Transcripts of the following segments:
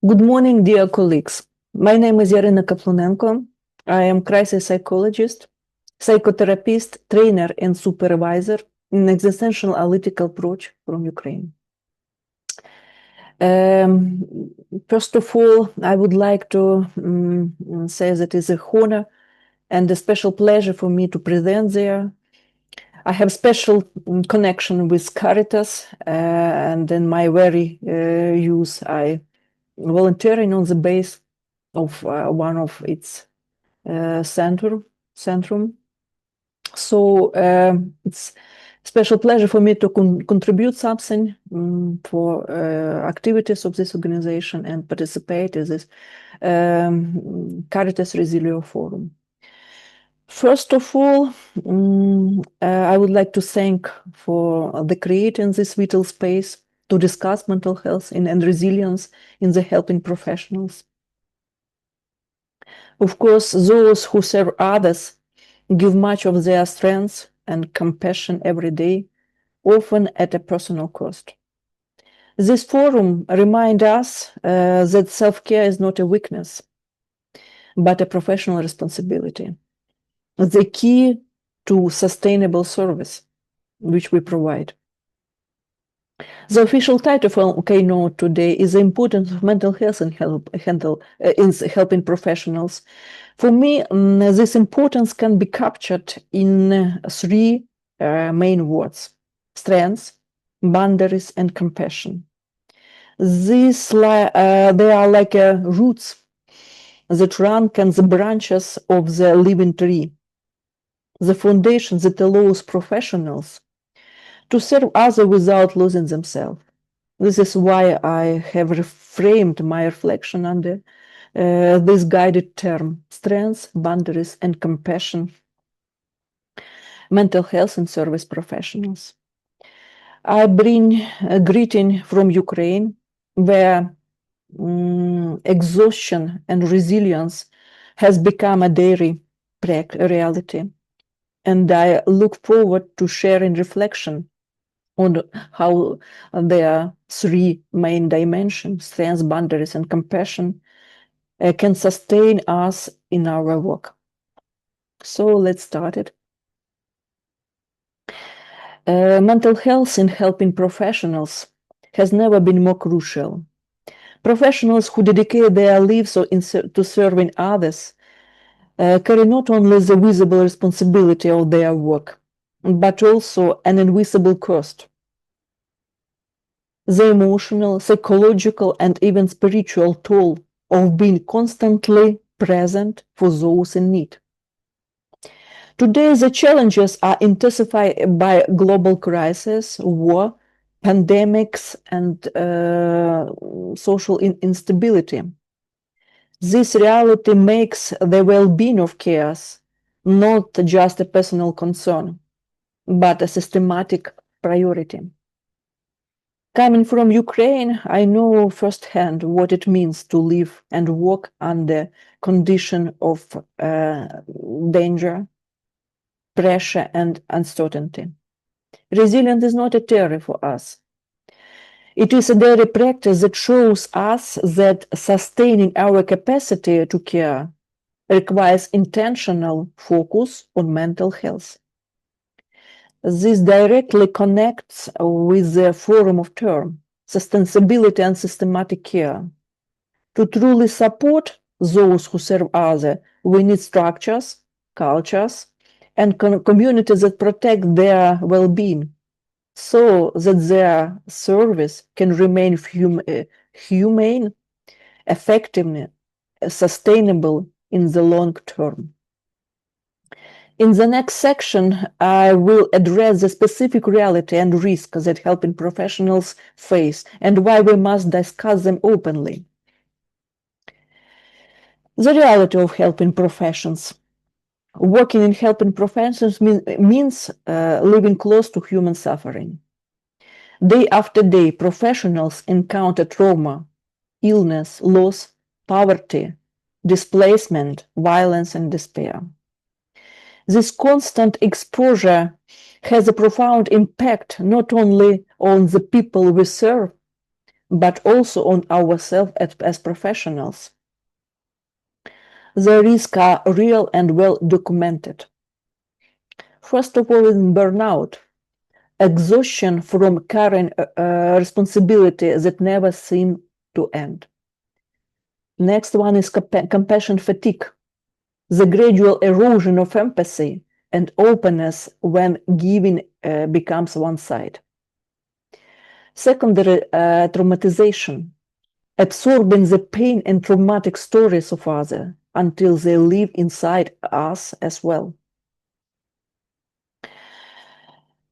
Good morning, dear colleagues. My name is Yarina Kaplunenko. I am crisis psychologist, psychotherapist, trainer, and supervisor in existential analytical approach from Ukraine. First of all, I would like to say that it's a honor and a special pleasure for me to present there. I have special connection with Caritas, and in my very youth, I volunteering on the base of one of its centrum. So it's special pleasure for me to contribute something for activities of this organization and participate in this Caritas Resilio Forum. First of all, I would like to thank for the creating this vital space to discuss mental health and resilience in the helping professionals. Of course, those who serve others give much of their strength and compassion every day, often at a personal cost. This forum reminds us that self-care is not a weakness, but a professional responsibility, the key to sustainable service which we provide. The official title for keynote today is the importance of mental health and in helping professionals. For me, this importance can be captured in three main words: strengths, boundaries, and compassion. These they are like roots that run as the branches of the living tree, the foundation that allows professionals to serve others without losing themselves. This is why I have reframed my reflection under this guided term: strengths, boundaries, and compassion, mental health and service professionals. I bring a greeting from Ukraine, where exhaustion and resilience has become a daily reality. And I look forward to sharing reflection on how their three main dimensions, strengths, boundaries, and compassion, can sustain us in our work. So let's start it. Mental health in helping professionals has never been more crucial. Professionals who dedicate their lives to serving others carry not only the visible responsibility of their work, but also an invisible cost: the emotional, psychological, and even spiritual toll of being constantly present for those in need. Today, the challenges are intensified by global crisis, war, pandemics, and social instability. This reality makes the well-being of carers not just a personal concern, but a systematic priority. Coming from Ukraine, I know firsthand what it means to live and work under condition of danger, pressure, and uncertainty. Resilience is not a theory for us. It is a daily practice that shows us that sustaining our capacity to care requires intentional focus on mental health. This directly connects with the forum of term, sustainability and systematic care. To truly support those who serve others, we need structures, cultures, and communities that protect their well-being, so that their service can remain humane, effective, sustainable in the long term. In the next section, I will address the specific reality and risk that helping professionals face and why we must discuss them openly. The reality of helping professions. Working in helping professions means living close to human suffering. Day after day, professionals encounter trauma, illness, loss, poverty, displacement, violence, and despair. This constant exposure has a profound impact not only on the people we serve, but also on ourselves as professionals. The risks are real and well documented. First of all, in burnout, exhaustion from carrying responsibility that never seem to end. Next one is compassion fatigue, the gradual erosion of empathy and openness when giving becomes one side. Secondary, traumatization, absorbing the pain and traumatic stories of others until they live inside us as well.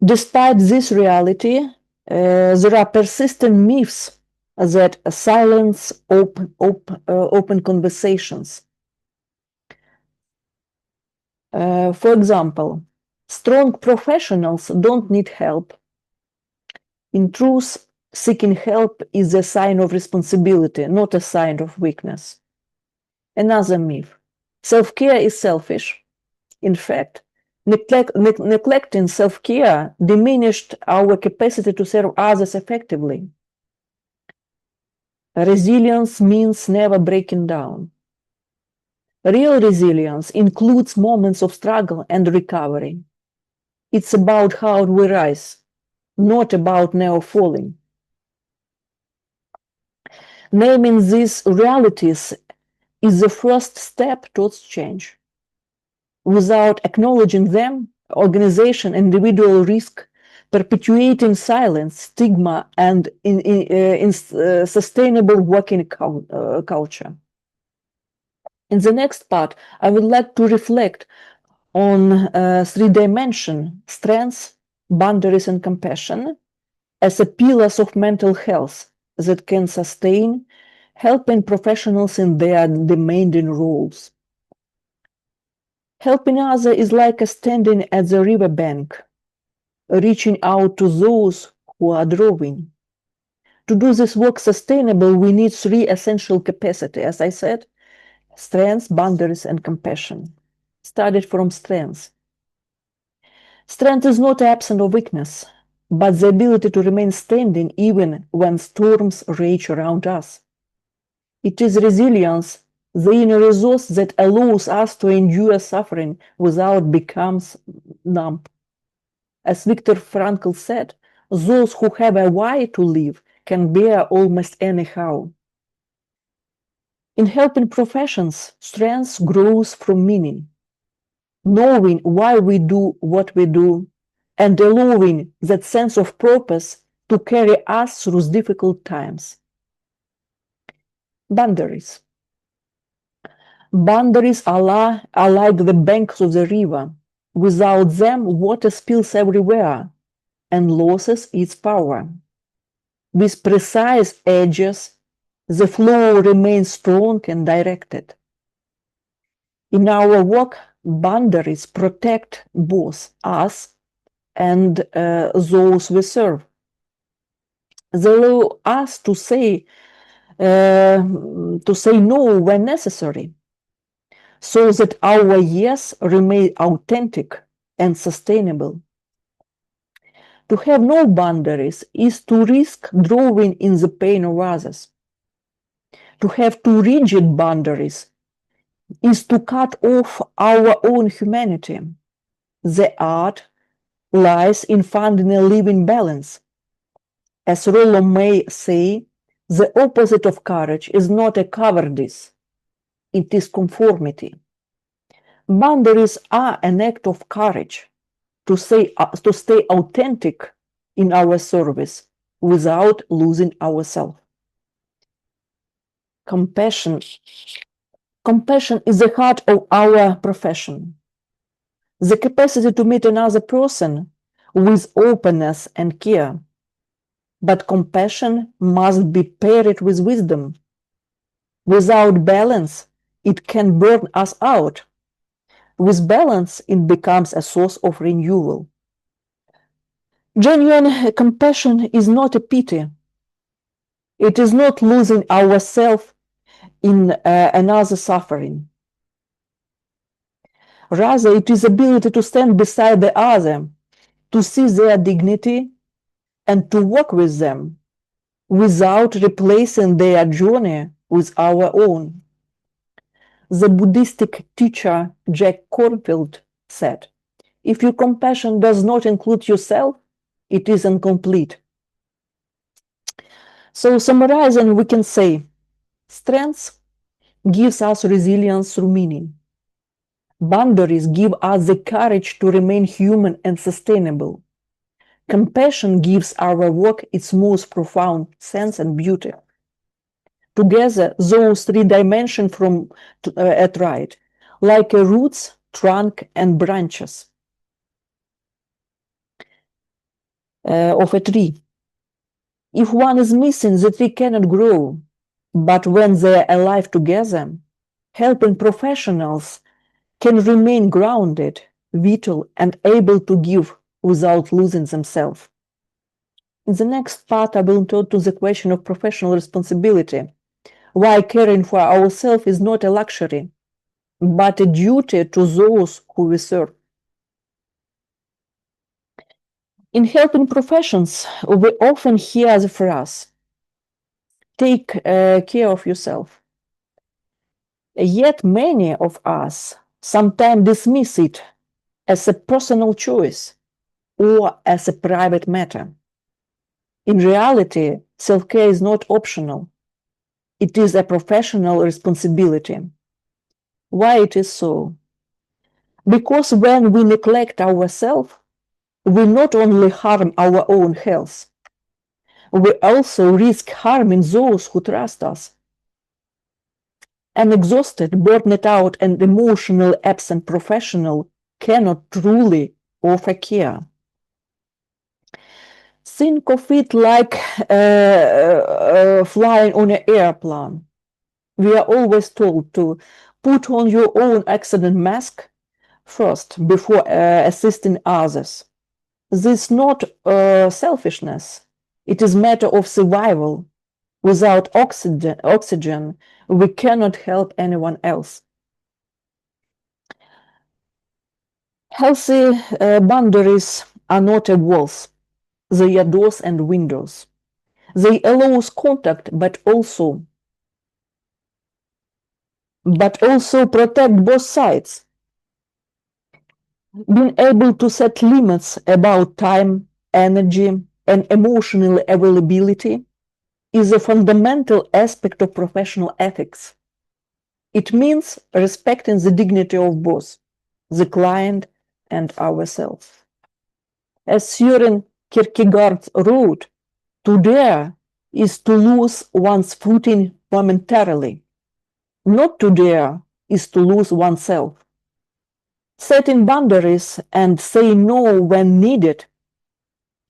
Despite this reality, there are persistent myths that silence open conversations. For example, strong professionals don't need help. In truth, seeking help is a sign of responsibility, not a sign of weakness. Another myth, self-care is selfish. In fact, neglecting self-care diminished our capacity to serve others effectively. Resilience means never breaking down. Real resilience includes moments of struggle and recovery. It's about how we rise, not about never falling. Naming these realities is the first step towards change. Without acknowledging them, organization and individual risk perpetuating silence, stigma, and sustainable working culture. In the next part, I would like to reflect on three dimensions: strengths, boundaries, and compassion as a pillars of mental health that can sustain, helping professionals in their demanding roles. Helping others is like standing at the riverbank, reaching out to those who are drowning. To do this work sustainable, we need three essential capacities, as I said: strengths, boundaries, and compassion. Started from strengths. Strength is not absence of weakness, but the ability to remain standing even when storms rage around us. It is resilience, the inner resource that allows us to endure suffering without becoming numb. As Viktor Frankl said, those who have a why to live can bear almost anyhow. In helping professions, strength grows from meaning. Knowing why we do what we do and allowing that sense of purpose to carry us through difficult times. Boundaries. Boundaries are like the banks of the river. Without them, water spills everywhere and loses its power. With precise edges, the flow remains strong and directed. In our work, boundaries protect both us and those we serve. They allow us to say no when necessary, so that our yes remain authentic and sustainable. To have no boundaries is to risk drawing in the pain of others. To have too rigid boundaries is to cut off our own humanity. The art lies in finding a living balance. As Rollo may say, the opposite of courage is not a cowardice, it is conformity. Boundaries are an act of courage to stay authentic in our service without losing ourselves. Compassion. Compassion is the heart of our profession. The capacity to meet another person with openness and care. But compassion must be paired with wisdom. Without balance, it can burn us out. With balance, it becomes a source of renewal. Genuine compassion is not a pity. It is not losing ourselves in another suffering. Rather, it is ability to stand beside the other, to see their dignity, and to walk with them, without replacing their journey with our own. The Buddhistic teacher Jack Kornfield said, "If your compassion does not include yourself, it is incomplete." So summarizing, we can say, strength gives us resilience through meaning. Boundaries give us the courage to remain human and sustainable. Compassion gives our work its most profound sense and beauty. Together, those three dimensions form at right, like a roots, trunk, and branches of a tree. If one is missing, the tree cannot grow. But when they are alive together, helping professionals can remain grounded, vital, and able to give without losing themselves. In the next part, I will turn to the question of professional responsibility, why caring for ourselves is not a luxury, but a duty to those who we serve. In helping professions, we often hear the phrase, "Take care of yourself." Yet many of us sometimes dismiss it as a personal choice or as a private matter. In reality, self-care is not optional. It is a professional responsibility. Why it is so? Because when we neglect ourselves, we not only harm our own health, we also risk harming those who trust us. An exhausted, burned out, and emotionally absent professional cannot truly offer care. Think of it like flying on an airplane. We are always told to put on your own accident mask first before assisting others. This is not selfishness. It is a matter of survival. Without oxygen, we cannot help anyone else. Healthy boundaries are not walls. They are doors and windows. They allow contact, but also protect both sides. Being able to set limits about time, energy, and emotional availability is a fundamental aspect of professional ethics. It means respecting the dignity of both the client and ourselves. As Søren Kierkegaard wrote, to dare is to lose one's footing momentarily. Not to dare is to lose oneself. Setting boundaries and saying no when needed,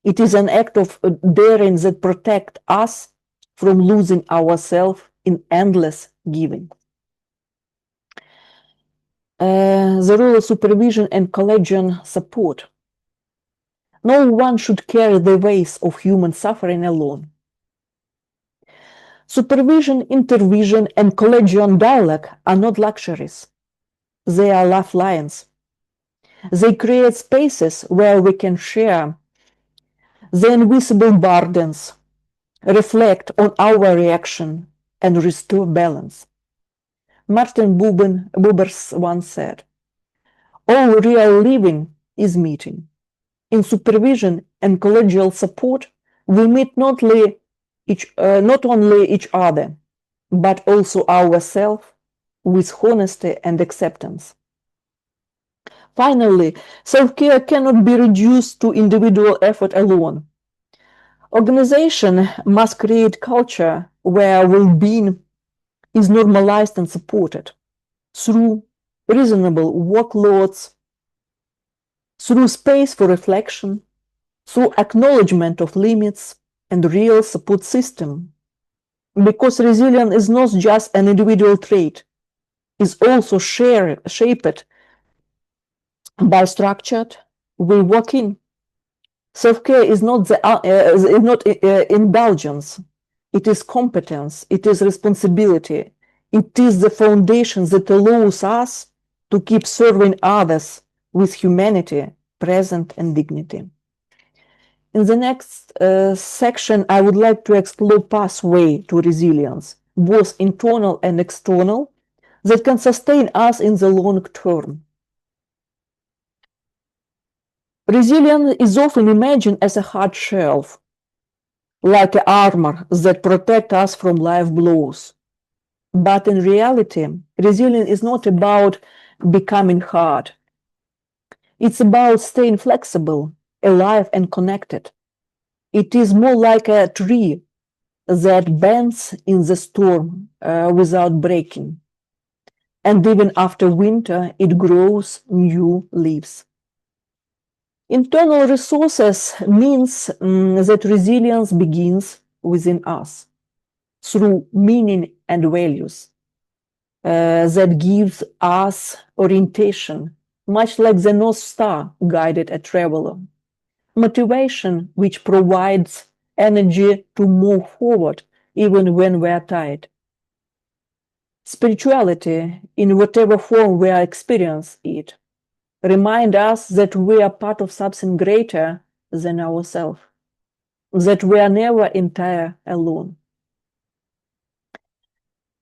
it is an act of daring that protects us from losing ourselves in endless giving. The role of supervision and collegial support. No one should carry the weight of human suffering alone. Supervision, intervision, and collegial dialogue are not luxuries. They are lifelines. They create spaces where we can share the invisible burdens, reflect on our reaction, and restore balance. Martin Buber once said, "All real living is meeting." In supervision and collegial support, we meet not only each other, but also ourselves with honesty and acceptance. Finally, self-care cannot be reduced to individual effort alone. Organization must create culture where well-being is normalized and supported through reasonable workloads, through space for reflection, through acknowledgement of limits, and real support system. Because resilience is not just an individual trait, it's also shaped by structured way working. Self-care is not indulgence. It is competence. It is responsibility. It is the foundation that allows us to keep serving others with humanity, present, and dignity. In the next section, I would like to explore pathway to resilience, both internal and external, that can sustain us in the long term. Resilience is often imagined as a hard shell, like an armor that protects us from life blows. But in reality, resilience is not about becoming hard. It's about staying flexible, alive, and connected. It is more like a tree that bends in the storm without breaking. And even after winter, it grows new leaves. Internal resources means that resilience begins within us through meaning and values that gives us orientation, much like the North Star guided a traveler. Motivation, which provides energy to move forward even when we are tired. Spirituality, in whatever form we are experiencing it, remind us that we are part of something greater than ourselves, that we are never entire alone.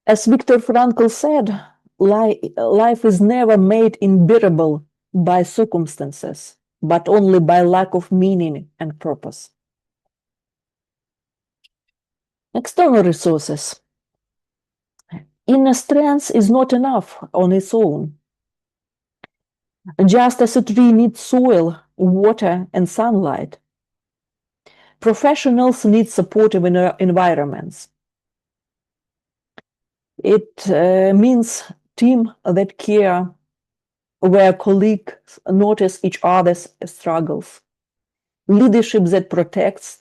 As Viktor Frankl said, life is never made unbearable by circumstances, but only by lack of meaning and purpose. External resources. Inner strength is not enough on its own. Just as a tree needs soil, water, and sunlight, professionals need supportive environments. It means team that care, where colleagues notice each other's struggles, leadership that protects,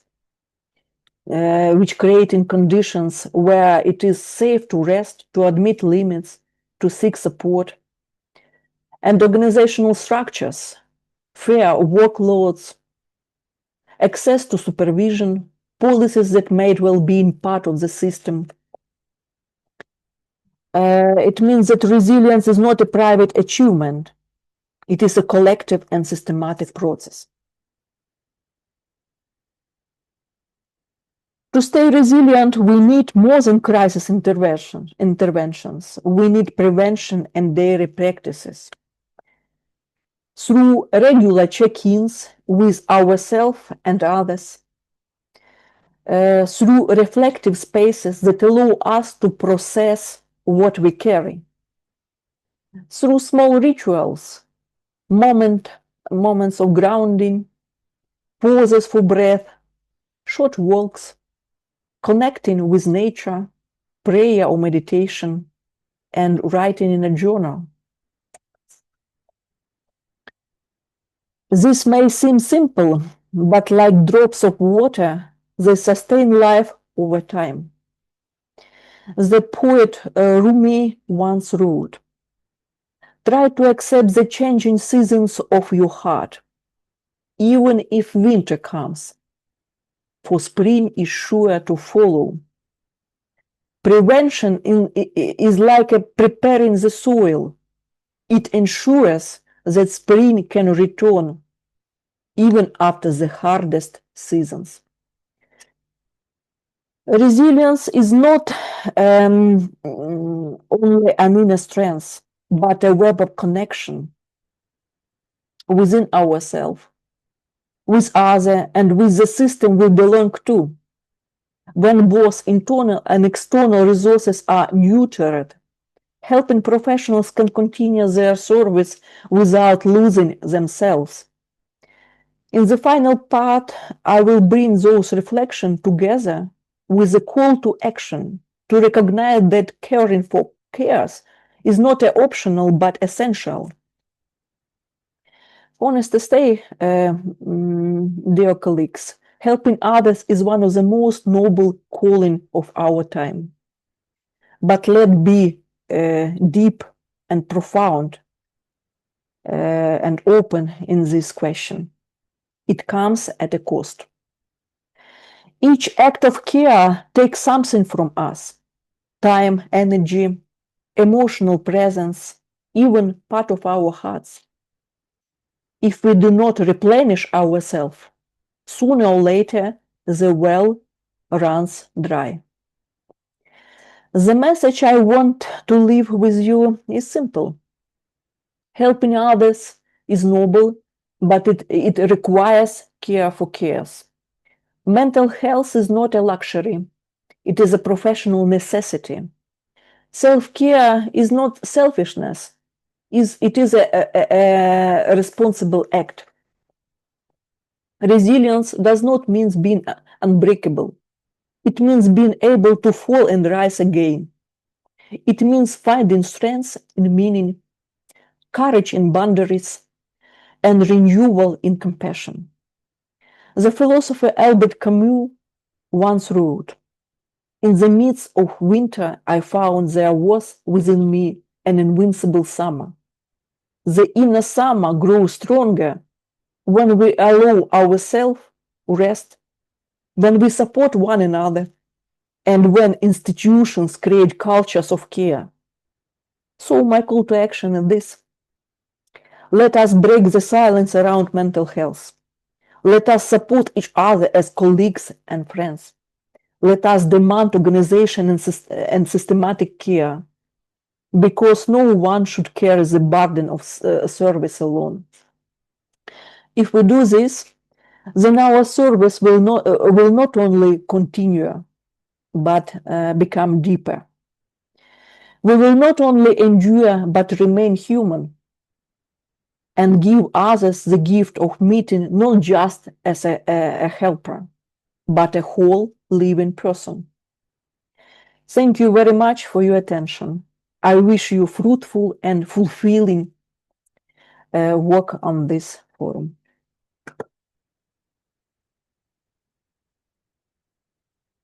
which creating conditions where it is safe to rest, to admit limits, to seek support, and organizational structures, fair workloads, access to supervision, policies that made well-being part of the system. It means that resilience is not a private achievement. It is a collective and systematic process. To stay resilient, we need more than crisis interventions. We need prevention and daily practices. Through regular check-ins with ourselves and others, through reflective spaces that allow us to process what we carry, through small rituals, moments of grounding, pauses for breath, short walks, connecting with nature, prayer or meditation, and writing in a journal. This may seem simple, but like drops of water, they sustain life over time. The poet Rumi once wrote, "Try to accept the changing seasons of your heart, even if winter comes, for spring is sure to follow." Prevention is like preparing the soil. It ensures that spring can return even after the hardest seasons. Resilience is not only an inner strength, but a web of connection within ourselves, with others, and with the system we belong to. When both internal and external resources are nurtured, helping professionals can continue their service without losing themselves. In the final part, I will bring those reflections together with a call to action to recognize that caring for cares is not optional but essential. Honest to say, dear colleagues, helping others is one of the most noble calling of our time. But let's be deep and profound and open in this question. It comes at a cost. Each act of care takes something from us: time, energy, emotional presence, even part of our hearts. If we do not replenish ourselves, Sooner or later, the well runs dry. The message I want to leave with you is simple. Helping others is noble, but it requires care for cares. Mental health is not a luxury. It is a professional necessity. Self-care is not selfishness. It is a responsible act. Resilience does not mean being unbreakable. It means being able to fall and rise again. It means finding strength in meaning, courage in boundaries, and renewal in compassion. The philosopher Albert Camus once wrote, "In the midst of winter, I found there was within me an invincible summer. The inner summer grows stronger when we allow ourselves rest, when we support one another, and when institutions create cultures of care." So my call to action is this. Let us break the silence around mental health. Let us support each other as colleagues and friends. Let us demand organization and systematic care, because no one should carry the burden of service alone. If we do this, then our service will not only continue, but become deeper. We will not only endure, but remain human, and give others the gift of meeting not just as a helper, but a whole living person. Thank you very much for your attention. I wish you fruitful and fulfilling work on this forum.